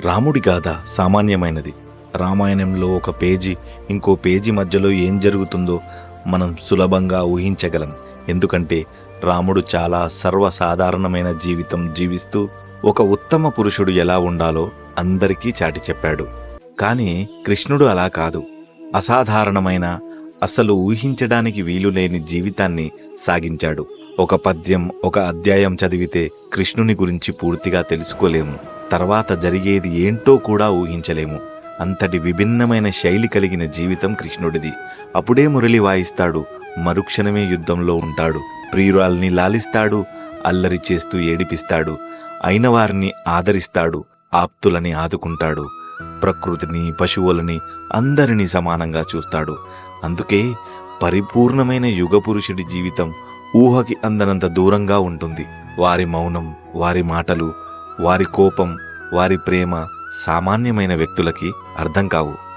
రాముడి గాథ సామాన్యమైనది. రామాయణంలో ఒక పేజీ ఇంకో పేజీ మధ్యలో ఏం జరుగుతుందో మనం సులభంగా ఊహించగలం. ఎందుకంటే రాముడు చాలా సర్వసాధారణమైన జీవితం జీవిస్తూ ఒక ఉత్తమ పురుషుడు ఎలా ఉండాలో అందరికీ చాటి చెప్పాడు. కానీ కృష్ణుడు అలా కాదు. అసాధారణమైన, అసలు ఊహించడానికి వీలులేని జీవితాన్ని సాగించాడు. ఒక పద్యం, ఒక అధ్యాయం చదివితే కృష్ణుని గురించి పూర్తిగా తెలుసుకోలేము. తర్వాత జరిగేది ఏంటో కూడా ఊహించలేము. అంతటి విభిన్నమైన శైలి కలిగిన జీవితం కృష్ణుడిది. అప్పుడే మురళి వాయిస్తాడు, మరుక్షణమే యుద్ధంలో ఉంటాడు, ప్రియురాల్ని లాలిస్తాడు, అల్లరి చేస్తూ ఏడిపిస్తాడు, అయిన వారిని ఆదరిస్తాడు, ఆప్తులని ఆదుకుంటాడు, ప్రకృతిని, పశువులని అందరినీ సమానంగా చూస్తాడు. అందుకే పరిపూర్ణమైన యుగపురుషుడి జీవితం ఊహకి అందనంత దూరంగా ఉంటుంది. వారి మౌనం, వారి మాటలు, వారి కోపం, వారి ప్రేమ సామాన్యమైన వ్యక్తులకి అర్థం కావు.